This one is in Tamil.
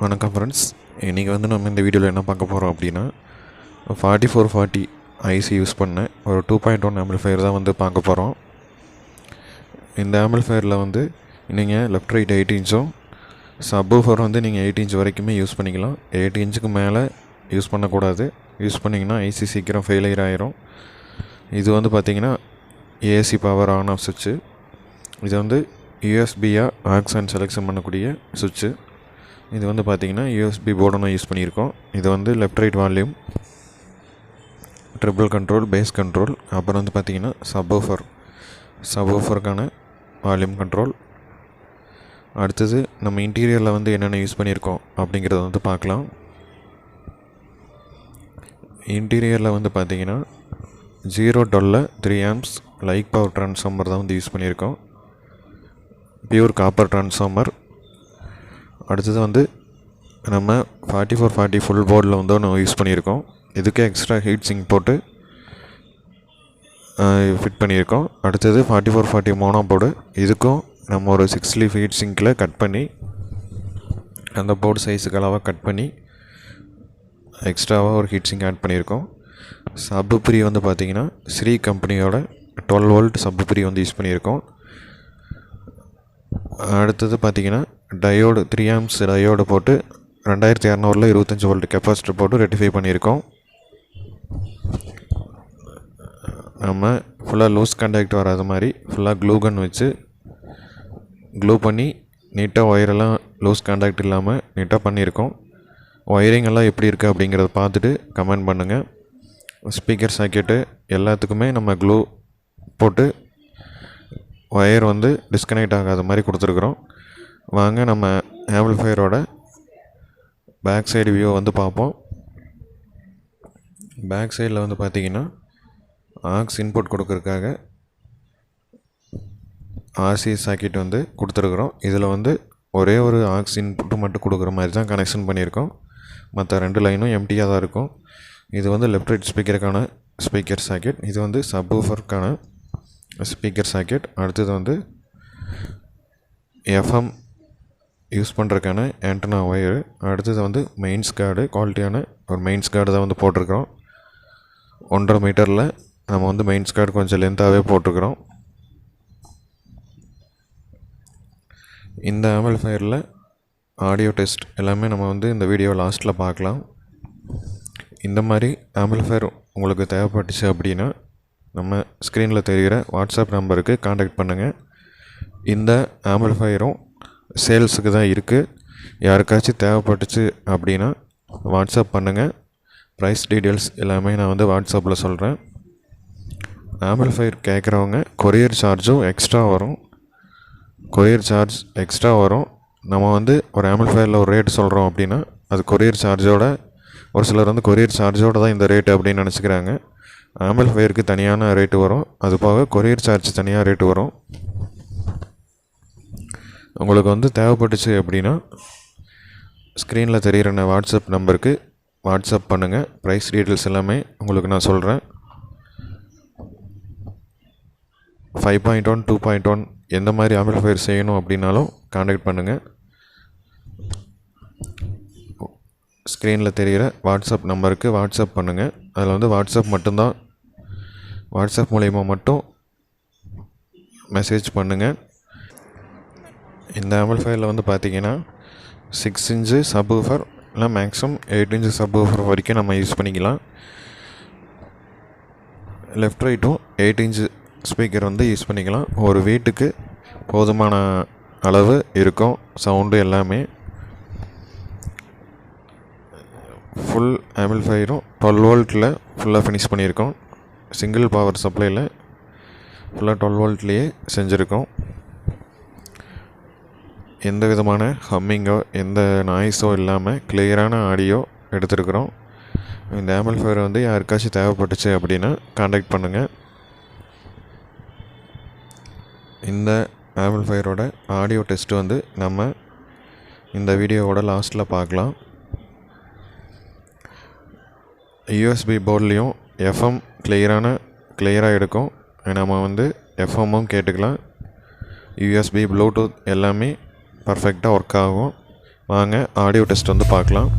வணக்கம் ஃப்ரெண்ட்ஸ். இன்றைக்கி நம்ம இந்த வீடியோவில் என்ன பார்க்க போகிறோம் அப்படின்னா 4440 ஐசி யூஸ் பண்ண ஒரு 2.1 ஆம்பிளிஃபையர் தான் பார்க்க போகிறோம். இந்த ஆம்பிளிஃபையரில் நீங்கள் லெஃப்ட் ரைட் 8 இன்ச்சும் சப்வூஃபர் நீங்கள் 8 இன்ச் வரைக்குமே யூஸ் பண்ணிக்கலாம். 8 இன்ச்சுக்கு மேலே யூஸ் பண்ணக்கூடாது. யூஸ் பண்ணிங்கன்னா ஐசி சீக்கிரம் ஃபெயிலியர் ஆயிரும். இது பார்த்திங்கன்னா ஏசி பவர் ஆன் ஆஃப் சுவிட்சு. இது யூஎஸ்பியாக ஆக்ஸ் அண்ட் செலெக்ஷன் பண்ணக்கூடிய சுவிட்சு. இது பார்த்திங்கன்னா யூஎஸ்பி போர்டு யூஸ் பண்ணியிருக்கோம். இது left right volume, treble control, bass control, அப்புறம் பார்த்திங்கன்னா சப்வூஃபருக்கான வால்யூம் கண்ட்ரோல். அடுத்தது நம்ம இன்டீரியரில் என்னென்ன யூஸ் பண்ணியிருக்கோம் அப்படிங்கிறத பார்க்கலாம். இன்டீரியரில் பார்த்திங்கன்னா 012 3 amps லைக் பவர் ட்ரான்ஸ்ஃபார்மர் தான் யூஸ் பண்ணியிருக்கோம். Pure copper transformer. அடுத்தது நம்ம 4440 ஃபுல் போர்டில் நம்ம யூஸ் பண்ணியிருக்கோம். இதுக்கு எக்ஸ்ட்ரா ஹீட் சிங்க் போட்டு ஃபிட் பண்ணியிருக்கோம். அடுத்தது 4440 மோனோ போர்டு. இதுக்கும் நம்ம ஒரு 6 லீஃப் ஹீட் சிங்கில் கட் பண்ணி அந்த போர்டு சைஸுக்கு அளவாக கட் பண்ணி எக்ஸ்ட்ராவாக ஒரு ஹீட் சிங்க் ஆட் பண்ணியிருக்கோம். சப்புப்ரி பார்த்திங்கன்னா ஸ்ரீ கம்பெனியோட 12 வோல்ட் சப்புப்ரி யூஸ் பண்ணியிருக்கோம். அடுத்தது பார்த்திங்கன்னா டயோடு 3 amps டயோடு போட்டு 2200 25 வோல்ட் கெப்பாசிட்டர் போட்டு ரெட்டிஃபை பண்ணியிருக்கோம். நம்ம ஃபுல்லாக லூஸ் கான்டாக்ட் வராத மாதிரி ஃபுல்லாக க்ளூ கன் வச்சு க்ளூ பண்ணி நீட்டாக ஒயரெல்லாம் லூஸ் கான்டாக்ட் இல்லாமல் நீட்டாக பண்ணியிருக்கோம். ஒயரிங் எல்லாம் எப்படி இருக்குது அப்படிங்கிறத பார்த்துட்டு கமெண்ட் பண்ணுங்கள். ஸ்பீக்கர் சாக்கெட்டு எல்லாத்துக்குமே நம்ம க்ளூ போட்டு ஒயர் டிஸ்கனெக்ட் ஆகாத மாதிரி கொடுத்துருக்குறோம். வாங்க நம்ம ஆம்பிளிஃபையரோட பேக் சைடு வியூ பார்ப்போம். பேக் சைடில் பார்த்திங்கன்னா ஆக்ஸ் இன்புட் கொடுக்கறதுக்காக ஆர்சி சாக்கெட் கொடுத்துருக்குறோம். இதில் ஒரே ஒரு ஆக்ஸ் இன்புட்டு மட்டும் கொடுக்குற மாதிரி தான் கனெக்ஷன் பண்ணியிருக்கோம். மற்ற 2 லைனும் எம்டியாக தான் இருக்கும். இது லெஃப்ட் ரைட் ஸ்பீக்கருக்கான ஸ்பீக்கர் சாக்கெட். இது சப்வூஃபருக்கான ஸ்பீக்கர் சாக்கெட். அடுத்தது எஃப்எம் யூஸ் பண்ணுறதுக்கான ஆண்டனா ஒயரு. அடுத்தது மெயின்ஸ் கார்டு, குவாலிட்டியான ஒரு மெயின்ஸ் கார்டு தான் போட்டிருக்கிறோம். 1.5 மீட்டரில் நம்ம மெயின்ஸ் கார்டு கொஞ்சம் லென்த்தாகவே போட்டிருக்கிறோம். இந்த ஆம்பிளிஃபையரில் ஆடியோ டெஸ்ட் எல்லாமே நம்ம இந்த வீடியோ லாஸ்ட்டில் பார்க்கலாம். இந்த மாதிரி ஆம்பிளிஃபையர் உங்களுக்கு தேவைப்பட்டுச்சு அப்படின்னா நம்ம ஸ்க்ரீனில் தெரிகிற வாட்ஸ்அப் நம்பருக்கு காண்டாக்ட் பண்ணுங்கள். இந்த ஆம்பிளிஃபையரும் சேல்ஸுக்கு தான் இருக்குது. யாருக்காச்சும் தேவைப்பட்டுச்சு அப்படின்னா வாட்ஸ்அப் பண்ணுங்கள். ப்ரைஸ் டீட்டெயில்ஸ் எல்லாமே நான் வாட்ஸ்அப்பில் சொல்கிறேன். ஆம்பிளிஃபையர் கேட்குறவங்க கொரியர் சார்ஜும் எக்ஸ்ட்ரா வரும். நம்ம ஒரு ஆம்பிளிஃபையரில் ஒரு ரேட் சொல்கிறோம் அப்படின்னா அது கொரியர் சார்ஜோட, ஒரு சிலர் கொரியர் சார்ஜோடு தான் இந்த ரேட்டு அப்படின்னு நினச்சிக்கிறாங்க. ஆம்பிளிஃபையருக்கு தனியான ரேட்டு வரும். அது போக கொரியர் சார்ஜ் தனியாக ரேட்டு வரும். உங்களுக்கு தேவைப்பட்டுச்சு அப்படின்னா ஸ்க்ரீனில் தெரிகிற வாட்ஸ்அப் நம்பருக்கு வாட்ஸ்அப் பண்ணுங்கள். ப்ரைஸ் டீட்டெயில்ஸ் எல்லாமே உங்களுக்கு நான் சொல்கிறேன். 5.1 2.1 எந்த மாதிரி ஆம்பிளிஃபையர் செய்யணும் அப்படின்னாலும் காண்டாக்ட் பண்ணுங்கள். ஸ்க்ரீனில் தெரிகிற வாட்ஸ்அப் நம்பருக்கு வாட்ஸ்அப் பண்ணுங்கள். அதில் வாட்ஸ்அப் மட்டும்தான், வாட்ஸ்அப் மூலயமா மட்டும் மெசேஜ் பண்ணுங்கள். இந்த ஆம்பிளிஃபையரில் பார்த்திங்கன்னா 6 இன்ச்சு சப்வூஃபர் இல்லை மேக்ஸிமம் 8 இன்ச்சு சப்வூஃபர் வரைக்கும் நம்ம யூஸ் பண்ணிக்கலாம். லெஃப்ட் ரைட்டும் 8 இன்ச்சு ஸ்பீக்கர் யூஸ் பண்ணிக்கலாம். ஒரு வீட்டுக்கு போதுமான அளவு இருக்கும் சவுண்டு எல்லாமே. ஃபுல் ஆம்பிளிஃபையரும் 12 வோல்ட்டில் ஃபுல்லாக ஃபினிஷ் பண்ணியிருக்கோம். சிங்கிள் பவர் சப்ளையில் ஃபுல்லாக 12 வோல்ட்லேயே செஞ்சுருக்கோம். எந்த விதமான ஹம்மிங்கோ எந்த நாய்ஸோ இல்லாமல் கிளியரான ஆடியோ எடுத்துருக்குறோம். இந்த ஆம்பிளிஃபையர் யாருக்காச்சும் தேவைப்பட்டுச்சு அப்படின்னா காண்டாக்ட் பண்ணுங்கள். இந்த ஆம்பிளிஃபையரோட ஆடியோ டெஸ்ட்டு நம்ம இந்த வீடியோவோட லாஸ்ட்டில் பார்க்கலாம். யூஎஸ்பி போர்ட்லேயும் எஃப்எம் கிளியராக எடுக்கும். நம்ம எஃப்எம்மும் கேட்டுக்கலாம். யூஎஸ்பி ப்ளூடூத் எல்லாமே பர்ஃபெக்டாக ஒர்க் ஆகும். வாங்க ஆடியோ டெஸ்ட் வந்து பார்க்கலாம்.